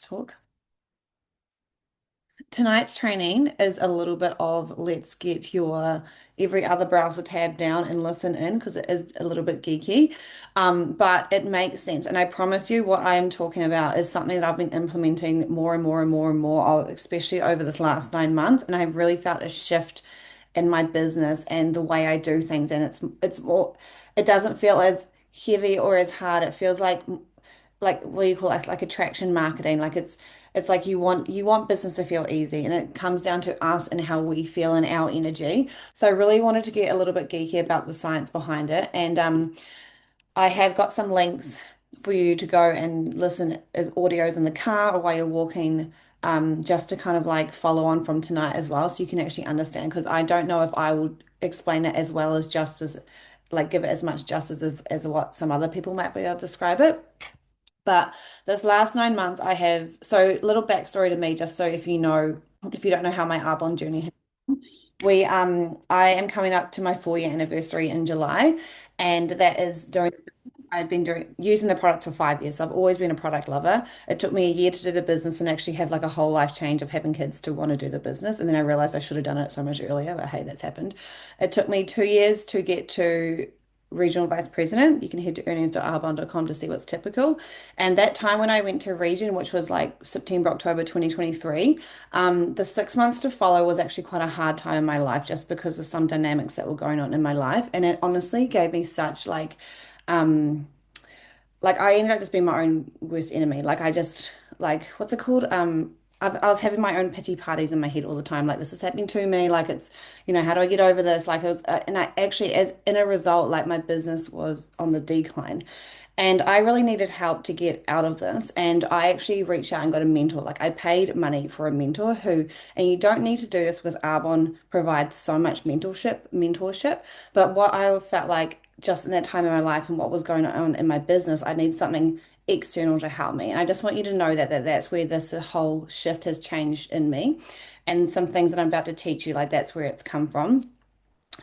Talk. Tonight's training is a little bit of let's get your every other browser tab down and listen in because it is a little bit geeky. But it makes sense. And I promise you, what I am talking about is something that I've been implementing more and more and more and more, especially over this last 9 months. And I've really felt a shift in my business and the way I do things. And it's more, it doesn't feel as heavy or as hard. It feels like what do you call it, like attraction marketing, like it's like you want business to feel easy, and it comes down to us and how we feel in our energy. So I really wanted to get a little bit geeky about the science behind it, and I have got some links for you to go and listen as audios in the car or while you're walking, just to kind of like follow on from tonight as well, so you can actually understand, because I don't know if I will explain it as well as just as like give it as much justice as what some other people might be able to describe it. But this last 9 months, I have, so little backstory to me, just so if you don't know how my Arbonne journey has, I am coming up to my 4 year anniversary in July, and that is during, I've been using the product for 5 years. So I've always been a product lover. It took me a year to do the business and actually have like a whole life change of having kids to want to do the business. And then I realized I should have done it so much earlier, but hey, that's happened. It took me 2 years to get to regional vice president. You can head to earnings.arbonne.com to see what's typical. And that time when I went to region, which was like September, October 2023, the 6 months to follow was actually quite a hard time in my life just because of some dynamics that were going on in my life. And it honestly gave me such um, like I ended up just being my own worst enemy. Like I just like what's it called? I was having my own pity parties in my head all the time. Like this is happening to me. Like it's, how do I get over this? Like it was, and I actually, as in a result, like my business was on the decline, and I really needed help to get out of this. And I actually reached out and got a mentor. Like I paid money for a mentor who, and you don't need to do this because Arbonne provides so much mentorship. But what I felt like just in that time in my life and what was going on in my business, I need something external to help me. And I just want you to know that's where this whole shift has changed in me. And some things that I'm about to teach you, like that's where it's come from.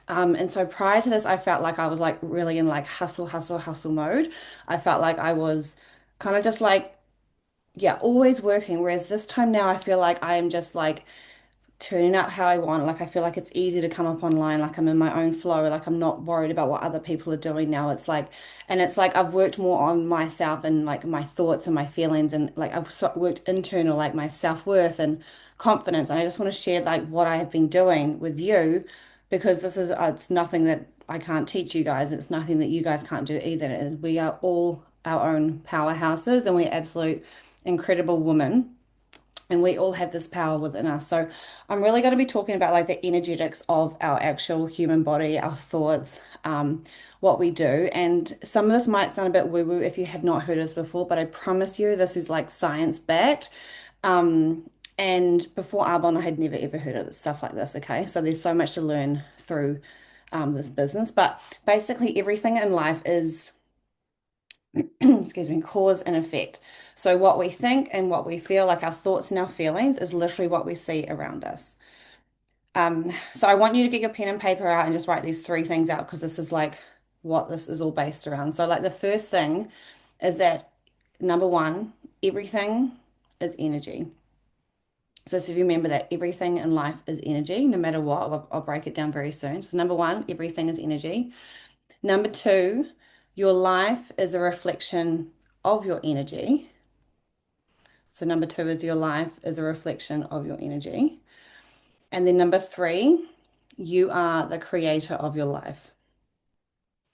And so prior to this, I felt like I was like really in like hustle, hustle, hustle mode. I felt like I was kind of just like, yeah, always working. Whereas this time now, I feel like I am just like turning out how I want. Like I feel like it's easy to come up online, like I'm in my own flow, like I'm not worried about what other people are doing now. It's like I've worked more on myself and like my thoughts and my feelings, and like I've worked internal, like my self-worth and confidence. And I just want to share like what I have been doing with you, because this is it's nothing that I can't teach you guys. It's nothing that you guys can't do either. And we are all our own powerhouses, and we're absolute incredible women, and we all have this power within us. So I'm really going to be talking about like the energetics of our actual human body, our thoughts, what we do. And some of this might sound a bit woo-woo if you have not heard this before, but I promise you this is like science backed. Um, and before Arbonne, I had never ever heard of stuff like this. Okay, so there's so much to learn through this business. But basically, everything in life is excuse me, cause and effect. So what we think and what we feel, like our thoughts and our feelings, is literally what we see around us. So I want you to get your pen and paper out and just write these three things out, because this is like what this is all based around. So like the first thing is that number one, everything is energy. So if you remember that everything in life is energy, no matter what, I'll break it down very soon. So number one, everything is energy. Number two, your life is a reflection of your energy. So number two is your life is a reflection of your energy. And then number three, you are the creator of your life.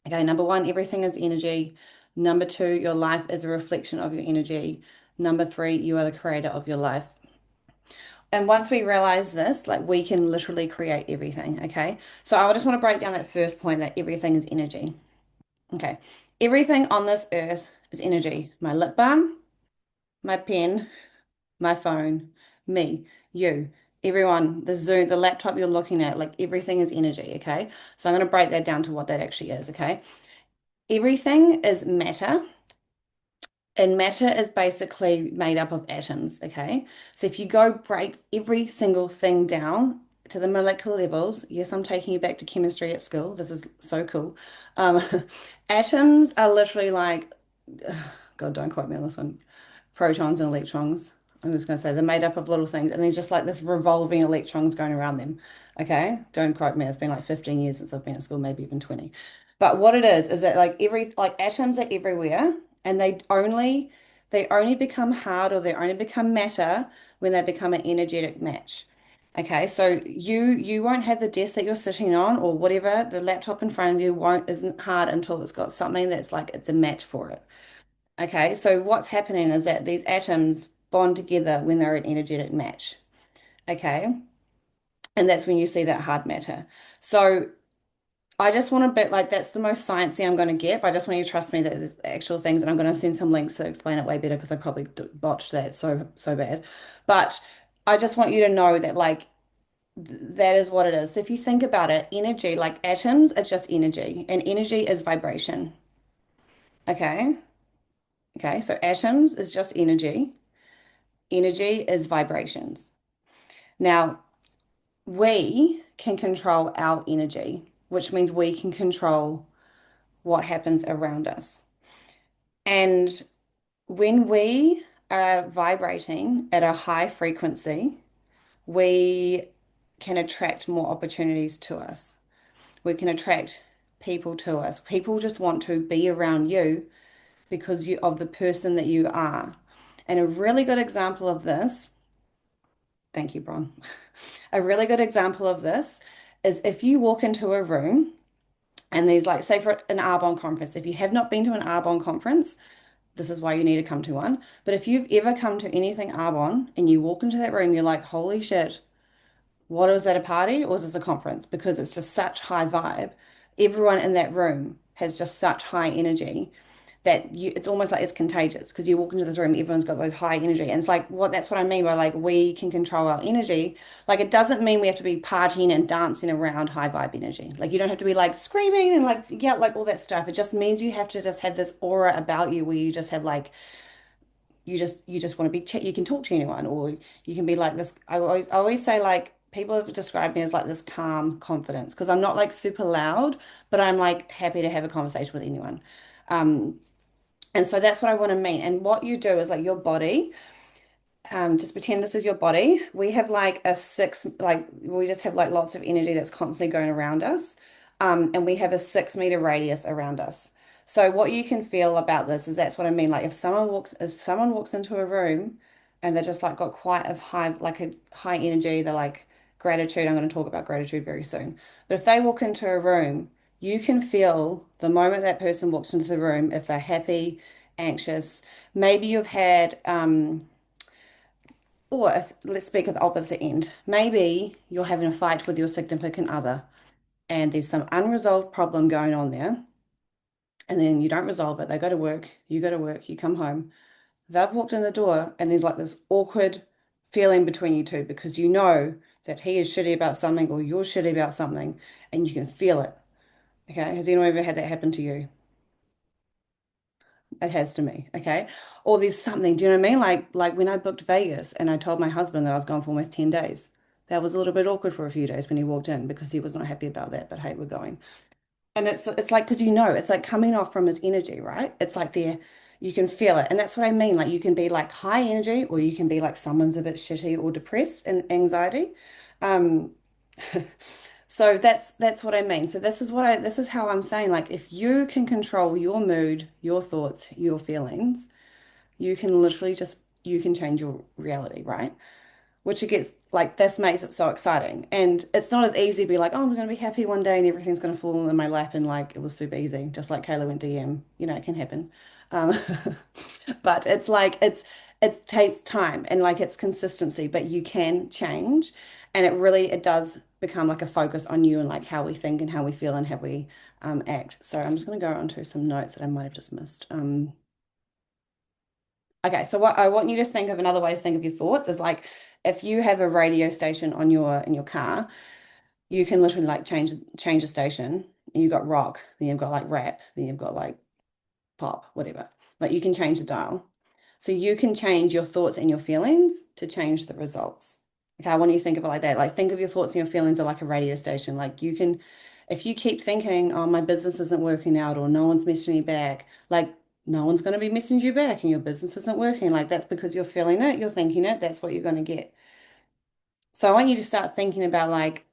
Okay, number one, everything is energy. Number two, your life is a reflection of your energy. Number three, you are the creator of your life. And once we realize this, like we can literally create everything. Okay. So I just want to break down that first point, that everything is energy. Okay. Everything on this earth is energy. My lip balm, my pen, my phone, me, you, everyone, the Zoom, the laptop you're looking at, like everything is energy, okay? So I'm going to break that down to what that actually is, okay? Everything is matter, and matter is basically made up of atoms, okay? So if you go break every single thing down to the molecular levels, yes, I'm taking you back to chemistry at school. This is so cool. Um, atoms are literally like, God, don't quote me on this one, protons and electrons. I'm just going to say they're made up of little things, and there's just like this revolving electrons going around them. Okay, don't quote me. It's been like 15 years since I've been at school, maybe even 20. But what it is that like every like atoms are everywhere, and they only become hard or they only become matter when they become an energetic match. Okay, so you won't have the desk that you're sitting on or whatever, the laptop in front of you won't isn't hard until it's got something that's like it's a match for it. Okay, so what's happening is that these atoms bond together when they're an energetic match. Okay, and that's when you see that hard matter. So I just want to bet like that's the most sciencey I'm going to get, but I just want you to trust me that there's actual things, and I'm going to send some links to explain it way better because I probably botched that so bad. But I just want you to know that like that is what it is. So if you think about it, energy, like atoms, it's just energy, and energy is vibration. Okay. Okay. So atoms is just energy. Energy is vibrations. Now, we can control our energy, which means we can control what happens around us. And when we are vibrating at a high frequency, we can attract more opportunities to us. We can attract people to us. People just want to be around you because you of the person that you are. And a really good example of this, thank you, Bron. A really good example of this is if you walk into a room and there's like, say for an Arbonne conference, if you have not been to an Arbonne conference, this is why you need to come to one. But if you've ever come to anything Arbonne and you walk into that room, you're like, holy shit, what is that, a party or is this a conference? Because it's just such high vibe. Everyone in that room has just such high energy that it's almost like it's contagious because you walk into this room, everyone's got those high energy. And it's like, that's what I mean by like we can control our energy. Like it doesn't mean we have to be partying and dancing around high vibe energy. Like you don't have to be like screaming and like, yeah, like all that stuff. It just means you have to just have this aura about you where you just have like you just want to be you can talk to anyone or you can be like this. I always say like people have described me as like this calm confidence because I'm not like super loud, but I'm like happy to have a conversation with anyone. Um, and so that's what I want to mean. And what you do is like your body, just pretend this is your body. We have like we just have like lots of energy that's constantly going around us. And we have a 6 meter radius around us. So what you can feel about this is that's what I mean. Like if someone walks into a room and they're just like got quite a high energy, they're like gratitude. I'm going to talk about gratitude very soon. But if they walk into a room, you can feel the moment that person walks into the room, if they're happy, anxious, maybe you've had or if, let's speak at the opposite end. Maybe you're having a fight with your significant other and there's some unresolved problem going on there, and then you don't resolve it. They go to work, you come home. They've walked in the door, and there's like this awkward feeling between you two because you know that he is shitty about something or you're shitty about something, and you can feel it. Okay. Has anyone ever had that happen to you? It has to me, okay? Or there's something, do you know what I mean? Like when I booked Vegas and I told my husband that I was gone for almost 10 days. That was a little bit awkward for a few days when he walked in because he was not happy about that, but hey, we're going. And it's like because it's like coming off from his energy, right? It's like there you can feel it. And that's what I mean. Like you can be like high energy or you can be like someone's a bit shitty or depressed and anxiety. Um So that's what I mean. So this is how I'm saying like if you can control your mood, your thoughts, your feelings, you can literally just you can change your reality, right? Which it gets like this makes it so exciting. And it's not as easy to be like, oh, I'm going to be happy one day and everything's going to fall in my lap and like it was super easy, just like Kayla went DM. It can happen. Um, but it's like it takes time and like it's consistency, but you can change, and it does become like a focus on you and like how we think and how we feel and how we act. So I'm just going to go onto some notes that I might have just missed. Okay, so what I want you to think of another way to think of your thoughts is like if you have a radio station on your in your car, you can literally like change the station. And you've got rock, then you've got like rap, then you've got like pop, whatever. Like you can change the dial. So you can change your thoughts and your feelings to change the results. Okay, I want you to think of it like that. Like think of your thoughts and your feelings are like a radio station. Like you can, if you keep thinking, oh, my business isn't working out or no one's messaging me back, like no one's going to be messaging you back and your business isn't working. Like that's because you're feeling it, you're thinking it, that's what you're going to get. So I want you to start thinking about like,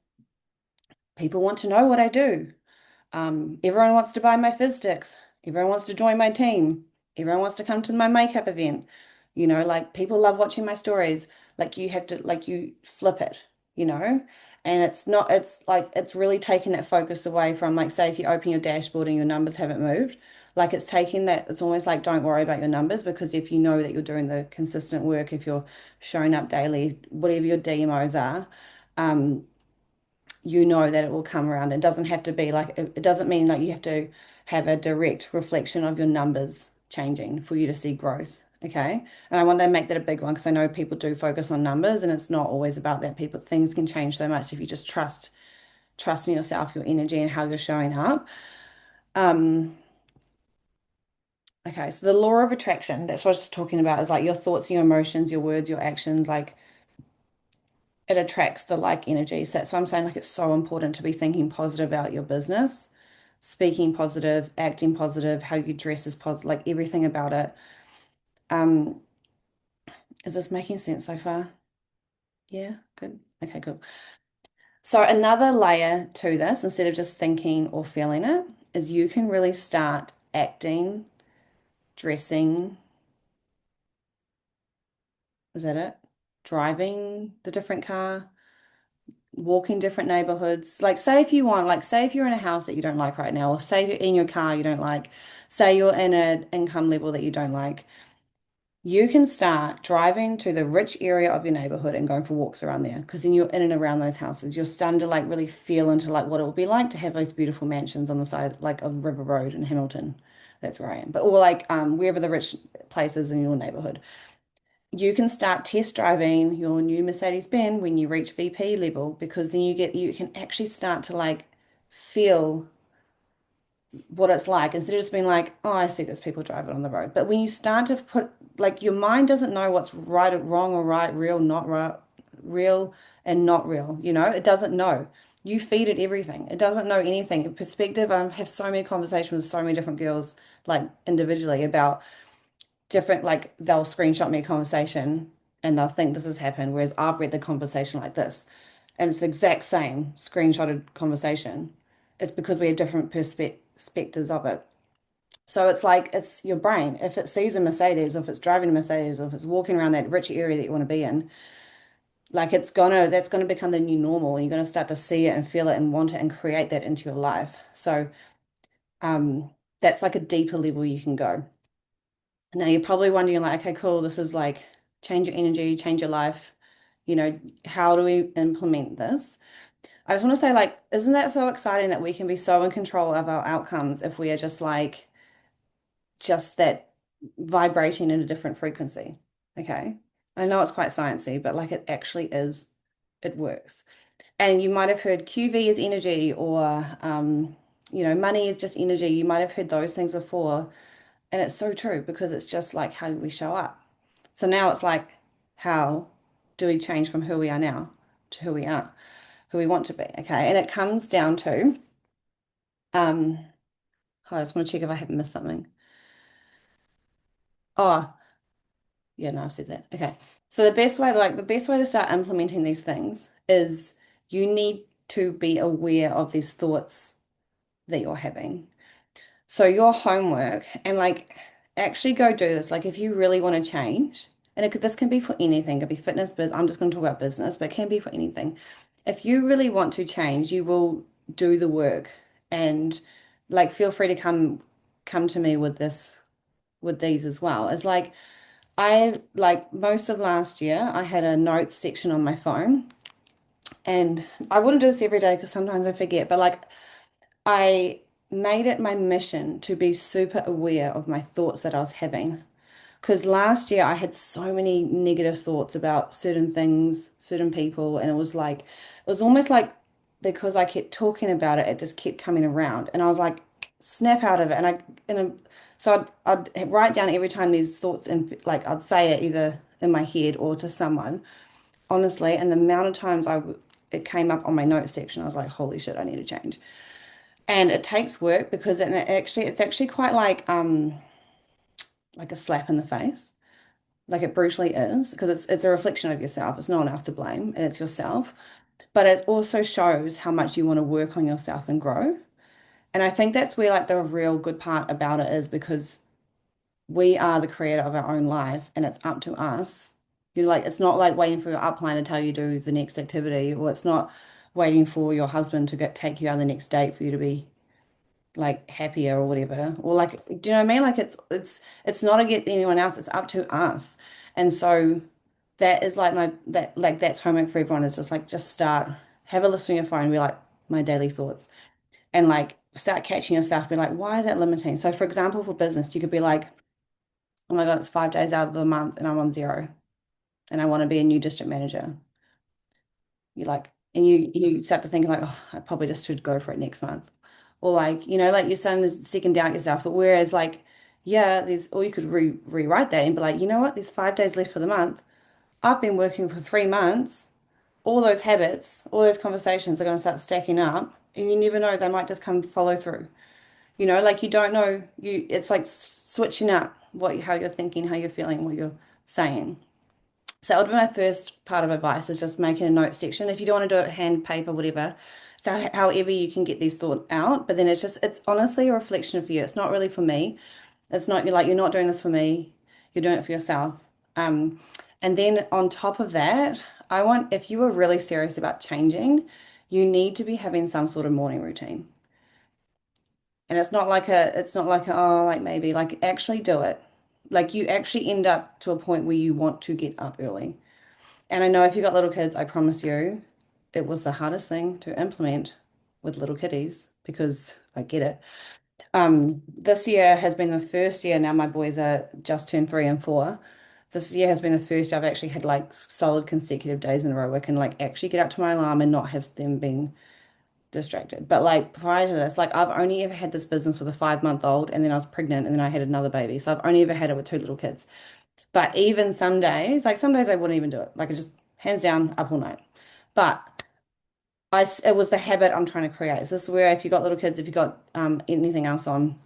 people want to know what I do. Everyone wants to buy my fizz sticks. Everyone wants to join my team. Everyone wants to come to my makeup event. Like people love watching my stories. Like you have to, like you flip it, you know? And it's not, it's like, it's really taking that focus away from like, say, if you open your dashboard and your numbers haven't moved, like it's taking that, it's almost like, don't worry about your numbers because if you know that you're doing the consistent work, if you're showing up daily, whatever your DMOs are, um, you know that it will come around. It doesn't have to be like, it doesn't mean like you have to have a direct reflection of your numbers changing for you to see growth. Okay. And I want to make that a big one because I know people do focus on numbers and it's not always about that. Things can change so much if you just trust in yourself, your energy and how you're showing up. Um, okay. So the law of attraction, that's what I was just talking about is like your thoughts, your emotions, your words, your actions, like it attracts the like energy. So that's why I'm saying like it's so important to be thinking positive about your business, speaking positive, acting positive, how you dress is positive, like everything about it. Um, is this making sense so far? Yeah, good. Okay, good. So another layer to this, instead of just thinking or feeling it, is you can really start acting, dressing, is that it? Driving the different car, walking different neighborhoods. Like, say if you want, like, say if you're in a house that you don't like right now, or say you're in your car you don't like, say you're in an income level that you don't like, you can start driving to the rich area of your neighborhood and going for walks around there. Because then you're in and around those houses. You're starting to like really feel into like what it would be like to have those beautiful mansions on the side, like of River Road in Hamilton. That's where I am. But or like wherever the rich places in your neighborhood. You can start test driving your new Mercedes-Benz when you reach VP level because then you can actually start to like feel what it's like instead of just being like, oh, I see those people driving on the road. But when you start to put like your mind doesn't know what's right or wrong or right, real, not right, real and not real, it doesn't know. You feed it everything. It doesn't know anything. In perspective, I have so many conversations with so many different girls, like individually about different, like they'll screenshot me a conversation and they'll think this has happened, whereas I've read the conversation like this. And it's the exact same screenshotted conversation. It's because we have different perspectives of it. So it's like it's your brain. If it sees a Mercedes, or if it's driving a Mercedes, or if it's walking around that rich area that you want to be in, like that's gonna become the new normal. And you're gonna start to see it and feel it and want it and create that into your life. So that's like a deeper level you can go. Now you're probably wondering like, okay, cool, this is like change your energy, change your life. How do we implement this? I just want to say like, isn't that so exciting that we can be so in control of our outcomes if we are just like just that vibrating in a different frequency? Okay. I know it's quite sciencey, but like it actually is, it works. And you might have heard QV is energy or money is just energy. You might have heard those things before. And it's so true because it's just like how we show up. So now it's like, how do we change from who we are now to who we are, who we want to be? Okay. And it comes down to, um, I just want to check if I haven't missed something. Oh, yeah, no, I've said that. Okay. So the best way to start implementing these things is you need to be aware of these thoughts that you're having. So your homework and like actually go do this. Like if you really want to change, and this can be for anything, it could be fitness, but I'm just going to talk about business, but it can be for anything. If you really want to change, you will do the work and like feel free to come to me with these as well. It's like I like most of last year I had a notes section on my phone and I wouldn't do this every day because sometimes I forget, but like I made it my mission to be super aware of my thoughts that I was having. Because last year I had so many negative thoughts about certain things, certain people, and it was almost like because I kept talking about it, it just kept coming around. And I was like, snap out of it. So I'd write down every time these thoughts and like I'd say it either in my head or to someone, honestly. And the amount of times it came up on my notes section, I was like, holy shit, I need to change. And it takes work because it's actually quite like like a slap in the face. Like it brutally is, because it's a reflection of yourself. It's no one else to blame, and it's yourself. But it also shows how much you want to work on yourself and grow. And I think that's where like the real good part about it is because we are the creator of our own life and it's up to us. Like it's not like waiting for your upline to tell you to do the next activity, or it's not waiting for your husband to get take you on the next date for you to be like happier or whatever. Or like, do you know what I mean? Like it's not to get anyone else, it's up to us. And so that is like my that like that's homework for everyone is just like just start, have a list on your phone, be like my daily thoughts and like start catching yourself, be like, why is that limiting? So for example, for business, you could be like, oh my God, it's 5 days out of the month and I'm on zero and I want to be a new district manager. You like, and you start to think like, oh, I probably just should go for it next month. Or like, like you're starting to second doubt yourself. But whereas like, yeah, or you could rewrite that and be like, you know what, there's 5 days left for the month. I've been working for 3 months. All those habits, all those conversations are going to start stacking up, and you never know, they might just come follow through. Like you don't know, it's like switching up how you're thinking, how you're feeling, what you're saying. So that would be my first part of advice is just making a note section. If you don't want to do it hand, paper, whatever. So however you can get these thoughts out, but then it's honestly a reflection for you. It's not really for me. It's not you're not doing this for me. You're doing it for yourself. Um, and then on top of that, if you were really serious about changing, you need to be having some sort of morning routine. And it's not like like maybe like actually do it. Like you actually end up to a point where you want to get up early. And I know if you got little kids, I promise you, it was the hardest thing to implement with little kiddies because I get it. This year has been the first year now my boys are just turned 3 and 4. This year has been the first I've actually had like solid consecutive days in a row where I can like actually get up to my alarm and not have them being distracted. But like prior to this, like I've only ever had this business with a 5 month old and then I was pregnant and then I had another baby. So I've only ever had it with two little kids. But even some days I wouldn't even do it. Like I just hands down up all night. But it was the habit I'm trying to create. So this is where if you got little kids, if you got anything else on,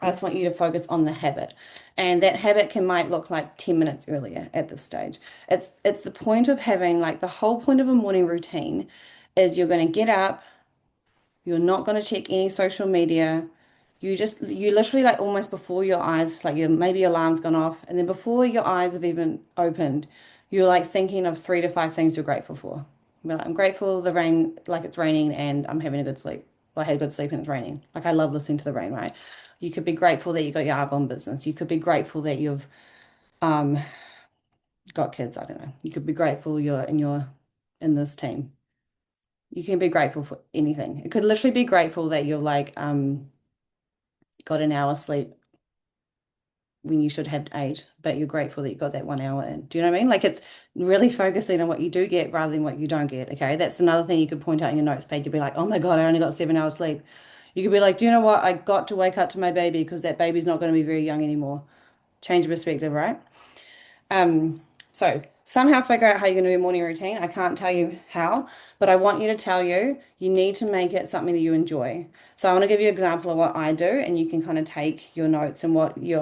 I just want you to focus on the habit. And that habit might look like 10 minutes earlier at this stage. It's the point of having like the whole point of a morning routine is you're going to get up, you're not going to check any social media. You literally like almost before your eyes, like maybe your alarm's gone off, and then before your eyes have even opened, you're like thinking of 3 to 5 things you're grateful for. You're like, I'm grateful the rain, like it's raining and I'm having a good sleep. Well, I had a good sleep and it's raining. Like I love listening to the rain, right? You could be grateful that you got your Arbonne business. You could be grateful that you've um got kids. I don't know. You could be grateful you're in this team. You can be grateful for anything. It could literally be grateful that you're like got an hour sleep when you should have 8, but you're grateful that you got that 1 hour in. Do you know what I mean? Like it's really focusing on what you do get rather than what you don't get. Okay. That's another thing you could point out in your notes page. You'd be like, oh my God, I only got 7 hours sleep. You could be like, do you know what? I got to wake up to my baby because that baby's not going to be very young anymore. Change of perspective, right? Um, so somehow figure out how you're going to do a morning routine. I can't tell you how, but I want you to tell you need to make it something that you enjoy. So I want to give you an example of what I do, and you can kind of take your notes and what you're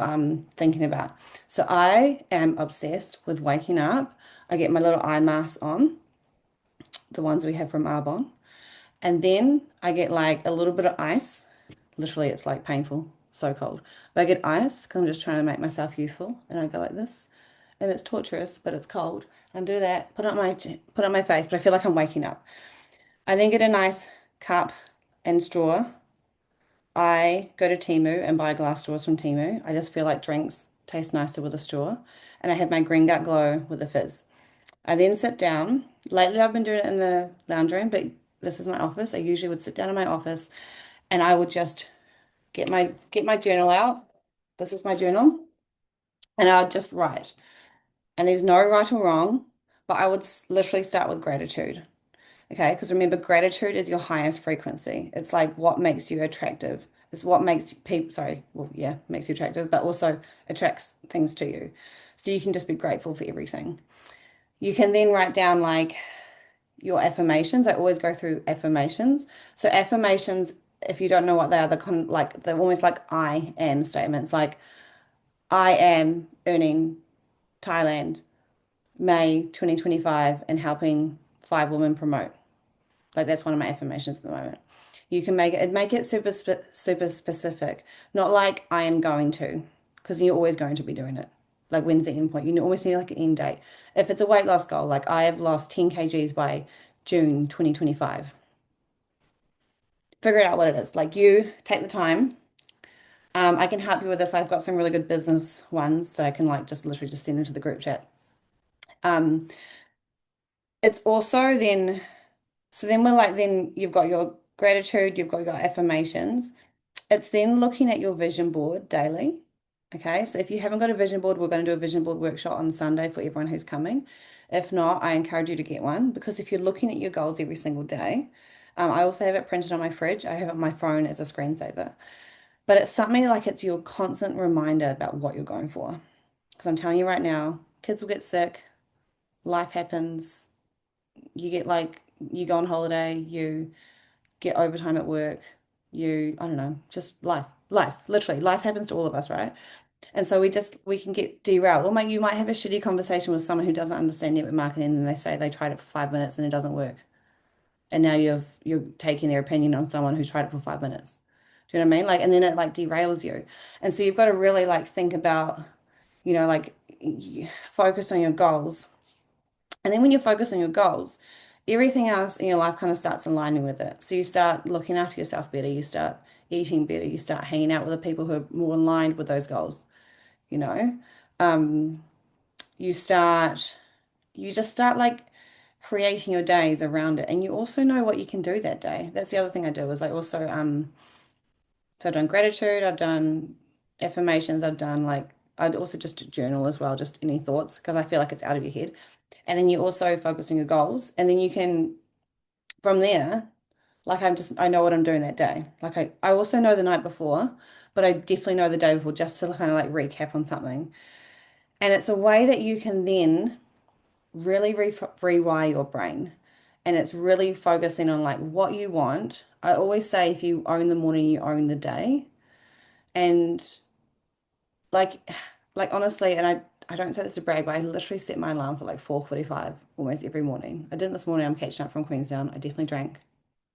thinking about. So I am obsessed with waking up. I get my little eye masks on, the ones we have from Arbonne, and then I get like a little bit of ice. Literally, it's like painful, so cold. But I get ice because I'm just trying to make myself youthful, and I go like this and it's torturous, but it's cold. And do that, put it on my face, but I feel like I'm waking up. I then get a nice cup and straw. I go to Temu and buy glass straws from Temu. I just feel like drinks taste nicer with a straw. And I have my Green Gut Glow with a fizz. I then sit down. Lately, I've been doing it in the lounge room, but this is my office. I usually would sit down in my office and I would just get my journal out. This is my journal, and I would just write. And there's no right or wrong, but I would literally start with gratitude. Okay, because remember, gratitude is your highest frequency. It's like what makes you attractive. It's what makes people, sorry, well, yeah, makes you attractive, but also attracts things to you. So you can just be grateful for everything. You can then write down like your affirmations. I always go through affirmations. So affirmations, if you don't know what they are, they're kind of like they're almost like I am statements. Like I am earning Thailand May 2025 and helping 5 women promote. Like that's one of my affirmations at the moment. You can make it super specific. Not like I am going to, because you're always going to be doing it. Like when's the end point? You always need like an end date. If it's a weight loss goal, like I have lost 10 kgs by June 2025. Figure out what it is. Like you take the time. I can help you with this. I've got some really good business ones that I can like just literally just send into the group chat. Um, it's also then, so then we're like, then you've got your gratitude, you've got your affirmations. It's then looking at your vision board daily. Okay, so if you haven't got a vision board, we're going to do a vision board workshop on Sunday for everyone who's coming. If not, I encourage you to get one because if you're looking at your goals every single day, I also have it printed on my fridge. I have it on my phone as a screensaver. But it's something like it's your constant reminder about what you're going for. Because I'm telling you right now, kids will get sick, life happens, you get like, you go on holiday, you get overtime at work, I don't know, just literally, life happens to all of us, right? And so we can get derailed. You might have a shitty conversation with someone who doesn't understand network marketing and they say they tried it for 5 minutes and it doesn't work. And now you're taking their opinion on someone who tried it for 5 minutes. Do you know what I mean? Like, and then it like derails you. And so you've got to really like think about, like focus on your goals. And then when you focus on your goals, everything else in your life kind of starts aligning with it. So you start looking after yourself better, you start eating better, you start hanging out with the people who are more aligned with those goals, you know? Um, you start, you just start like creating your days around it. And you also know what you can do that day. That's the other thing I do is I also, so I've done gratitude, I've done affirmations, I'd also just journal as well, just any thoughts, because I feel like it's out of your head. And then you also focus on your goals. And then you can, from there, like I know what I'm doing that day. Like I also know the night before, but I definitely know the day before just to kind of like recap on something. And it's a way that you can then really rewire your brain. And it's really focusing on like what you want. I always say if you own the morning, you own the day. And like honestly, and I don't say this to brag, but I literally set my alarm for like 4:45 almost every morning. I didn't this morning. I'm catching up from Queenstown. I definitely drank.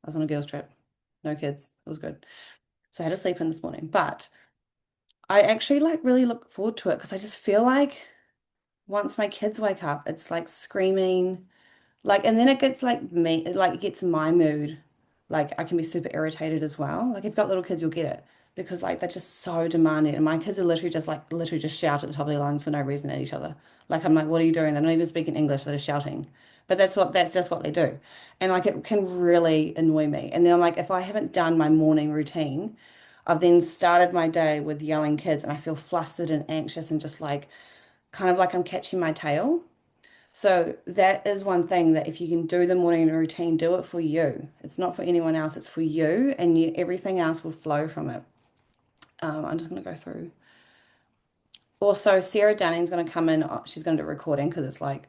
I was on a girls' trip. No kids. It was good. So I had to sleep in this morning. But I actually like really look forward to it because I just feel like once my kids wake up, it's like screaming. Like, and then it gets like me, like it gets my mood. Like, I can be super irritated as well. Like, if you've got little kids, you'll get it because like they're just so demanding. And my kids are literally just shout at the top of their lungs for no reason at each other. Like, I'm like, what are you doing? They're not even speaking English, they're just shouting. But that's just what they do. And like, it can really annoy me. And then I'm like, if I haven't done my morning routine, I've then started my day with yelling kids and I feel flustered and anxious and just like, kind of like I'm catching my tail. So that is one thing that if you can do the morning routine, do it for you. It's not for anyone else, it's for you, and everything else will flow from it. I'm just going to go through. Also, Sarah Dunning's going to come in. She's going to do a recording because it's like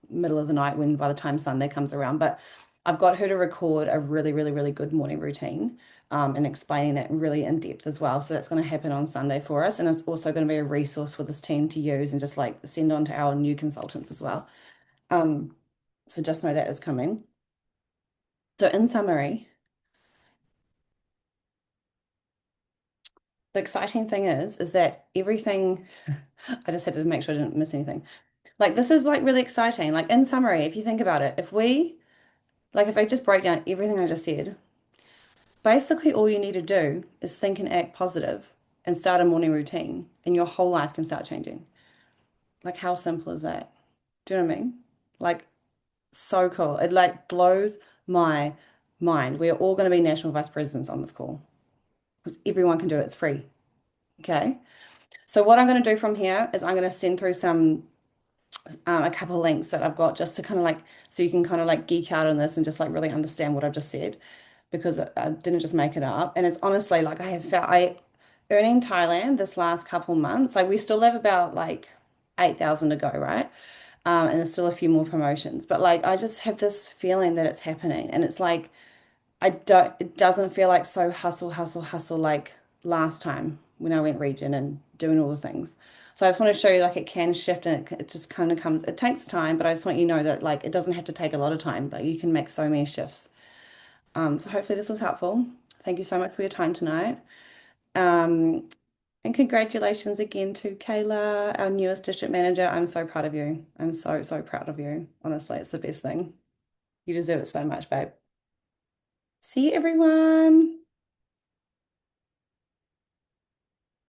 middle of the night when by the time Sunday comes around. But I've got her to record a really, really, really good morning routine and explaining it really in depth as well. So that's going to happen on Sunday for us. And it's also going to be a resource for this team to use and just like send on to our new consultants as well. Um, so just know that is coming. So in summary, the exciting thing is that everything, I just had to make sure I didn't miss anything. Like this is like really exciting. Like in summary, if you think about it, if I just break down everything I just said, basically all you need to do is think and act positive and start a morning routine and your whole life can start changing. Like how simple is that? Do you know what I mean? Like so cool. It like blows my mind. We're all going to be national vice presidents on this call because everyone can do it. It's free. Okay. So what I'm going to do from here is I'm going to send through a couple of links that I've got just to kind of like, so you can kind of like geek out on this and just like really understand what I've just said because I didn't just make it up. And it's honestly like I have felt earning Thailand this last couple months, like we still have about like 8,000 to go, right? And there's still a few more promotions, but like I just have this feeling that it's happening and it's like it doesn't feel like so hustle, hustle, hustle like last time when I went region and doing all the things. So I just want to show you like it can shift and it just kind of comes, it takes time, but I just want you to know that like it doesn't have to take a lot of time, but you can make so many shifts. So hopefully this was helpful. Thank you so much for your time tonight. Um, and congratulations again to Kayla, our newest district manager. I'm so proud of you. I'm so, so proud of you. Honestly, it's the best thing. You deserve it so much, babe. See you, everyone.